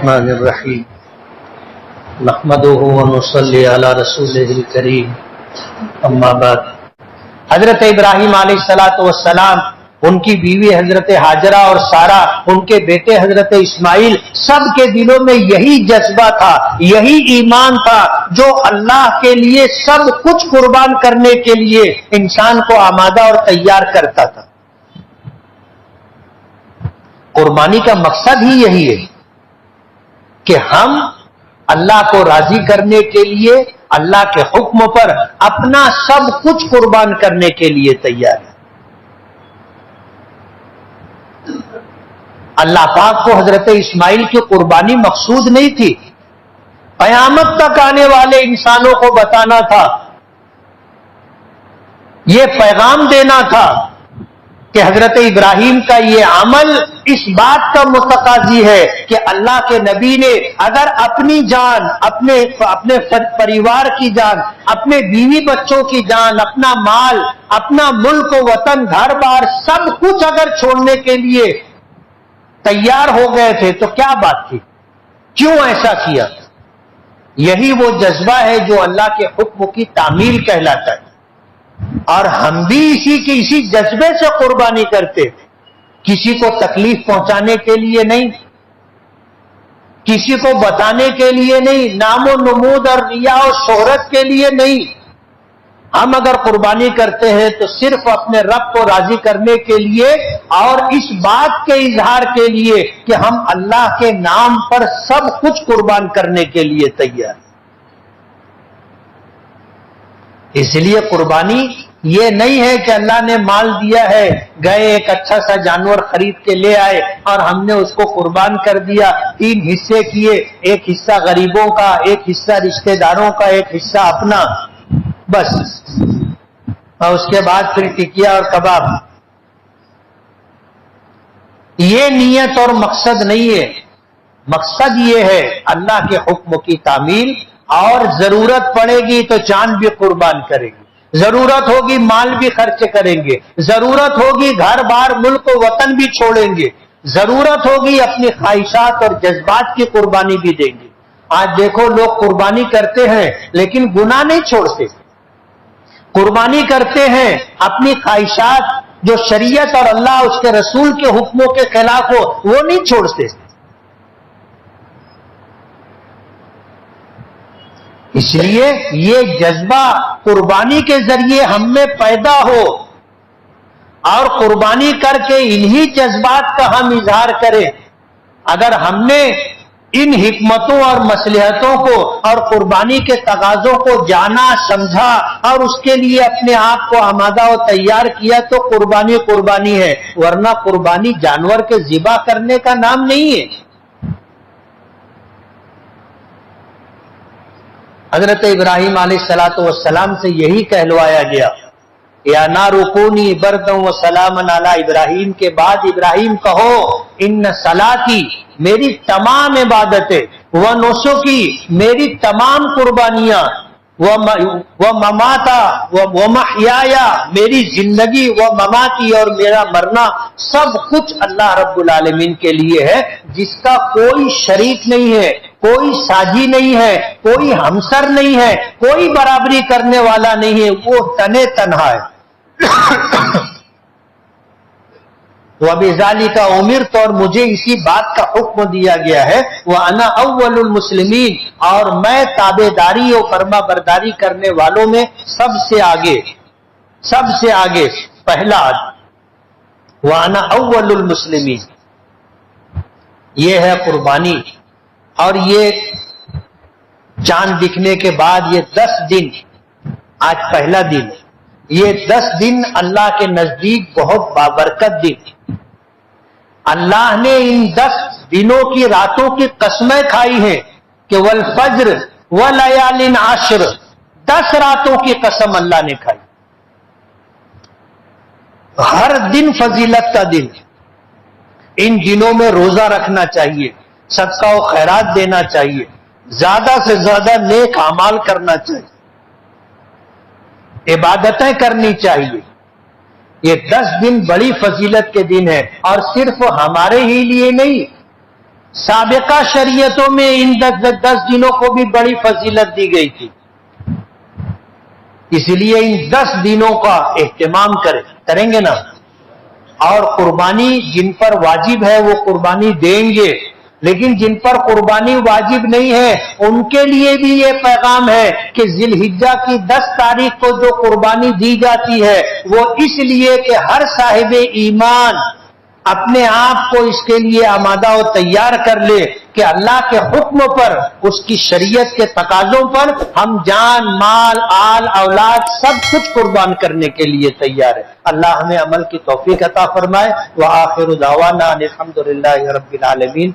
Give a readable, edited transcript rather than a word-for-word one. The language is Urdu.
الرحمن الرحیم نحمده ونصلی علی رسولہ الکریم اما بعد۔ حضرت ابراہیم علیہ السلام، ان کی بیوی حضرت ہاجرہ اور سارہ، ان کے بیٹے حضرت اسماعیل، سب کے دلوں میں یہی جذبہ تھا، یہی ایمان تھا جو اللہ کے لیے سب کچھ قربان کرنے کے لیے انسان کو آمادہ اور تیار کرتا تھا۔ قربانی کا مقصد ہی یہی ہے کہ ہم اللہ کو راضی کرنے کے لیے اللہ کے حکم پر اپنا سب کچھ قربان کرنے کے لیے تیار ہیں۔ اللہ پاک کو حضرت اسماعیل کی قربانی مقصود نہیں تھی، قیامت تک آنے والے انسانوں کو بتانا تھا، یہ پیغام دینا تھا کہ حضرت ابراہیم کا یہ عمل اس بات کا متقاضی ہے کہ اللہ کے نبی نے اگر اپنی جان، اپنے پریوار کی جان، اپنے بیوی بچوں کی جان، اپنا مال، اپنا ملک و وطن، گھر بار، سب کچھ اگر چھوڑنے کے لیے تیار ہو گئے تھے تو کیا بات تھی؟ کیوں ایسا کیا؟ یہی وہ جذبہ ہے جو اللہ کے حکم کی تعمیل کہلاتا ہے، اور ہم بھی اسی جذبے سے قربانی کرتے، کسی کو تکلیف پہنچانے کے لیے نہیں، کسی کو بتانے کے لیے نہیں، نام و نمود اور ریا و شہرت کے لیے نہیں۔ ہم اگر قربانی کرتے ہیں تو صرف اپنے رب کو راضی کرنے کے لیے اور اس بات کے اظہار کے لیے کہ ہم اللہ کے نام پر سب کچھ قربان کرنے کے لیے تیار۔ اس لیے قربانی یہ نہیں ہے کہ اللہ نے مال دیا ہے، گئے ایک اچھا سا جانور خرید کے لے آئے اور ہم نے اس کو قربان کر دیا، 3 حصے کیے، ایک حصہ غریبوں کا، ایک حصہ رشتہ داروں کا، ایک حصہ اپنا، بس، اور اس کے بعد پھر ٹکیا اور کباب۔ یہ نیت اور مقصد نہیں ہے، مقصد یہ ہے اللہ کے حکم کی تعمیل، اور ضرورت پڑے گی تو جان بھی قربان کرے گی، ضرورت ہوگی مال بھی خرچ کریں گے، ضرورت ہوگی گھر بار ملک و وطن بھی چھوڑیں گے، ضرورت ہوگی اپنی خواہشات اور جذبات کی قربانی بھی دیں گے۔ آج دیکھو لوگ قربانی کرتے ہیں لیکن گناہ نہیں چھوڑتے، قربانی کرتے ہیں اپنی خواہشات جو شریعت اور اللہ اس کے رسول کے حکموں کے خلاف ہو وہ نہیں چھوڑتے۔ اس لیے یہ جذبہ قربانی کے ذریعے ہم میں پیدا ہو، اور قربانی کر کے انہی جذبات کا ہم اظہار کریں۔ اگر ہم نے ان حکمتوں اور مصلحتوں کو اور قربانی کے تقاضوں کو جانا، سمجھا اور اس کے لیے اپنے آپ کو آمادہ و تیار کیا تو قربانی قربانی ہے، ورنہ قربانی جانور کے ذبح کرنے کا نام نہیں ہے۔ حضرت ابراہیم علیہ السلام سے یہی کہلوایا گیا، یا نار کونی بردا وسلاما علی ابراہیم، کے بعد ابراہیم کہو ان صلاتی، میری تمام عبادتیں، و نسکی، میری تمام قربانیاں، و مماتا و محیایا، میری زندگی، و مماتی، اور میرا مرنا، سب کچھ اللہ رب العالمین کے لیے ہے، جس کا کوئی شریک نہیں ہے، کوئی ساجی نہیں ہے، کوئی ہمسر نہیں ہے، کوئی برابری کرنے والا نہیں ہے، وہ تنے تنہا ہے۔ وَبِذَلِكَ أُمِرْتُ، اور مجھے اسی بات کا حکم دیا گیا ہے، وَأَنَا أَوَّلُ الْمُسْلِمِينَ، اور میں تابع داری اور فرما برداری کرنے والوں میں سب سے آگے پہلا وَأَنَا أَوَّلُ الْمُسْلِمِينَ۔ یہ ہے قربانی، اور یہ چاند دکھنے کے بعد یہ 10 دن، آج پہلا دن، یہ 10 دن اللہ کے نزدیک بہت بابرکت دن۔ اللہ نے ان 10 دنوں کی راتوں کی قسمیں کھائی ہیں کہ والفجر ولیال عشر، 10 راتوں کی قسم اللہ نے کھائی۔ ہر دن فضیلت کا دن، ان دنوں میں روزہ رکھنا چاہیے، صدقہ و خیرات دینا چاہیے، زیادہ سے زیادہ نیک اعمال کرنا چاہیے، عبادتیں کرنی چاہیے۔ یہ 10 دن بڑی فضیلت کے دن ہے، اور صرف ہمارے ہی لیے نہیں، سابقہ شریعتوں میں ان 10 دنوں کو بھی بڑی فضیلت دی گئی تھی، اس لیے ان 10 دنوں کا اہتمام کریں گے نا. اور قربانی جن پر واجب ہے وہ قربانی دیں گے، لیکن جن پر قربانی واجب نہیں ہے ان کے لیے بھی یہ پیغام ہے کہ ذی الحجہ کی 10 تاریخ کو جو قربانی دی جاتی ہے وہ اس لیے کہ ہر صاحب ایمان اپنے آپ کو اس کے لیے آمادہ و تیار کر لے کہ اللہ کے حکم پر، اس کی شریعت کے تقاضوں پر ہم جان، مال، آل، اولاد سب کچھ قربان کرنے کے لیے تیار ہے. اللہ ہمیں عمل کی توفیق عطا فرمائے. وآخر دعوانا الحمدللہ رب العالمین.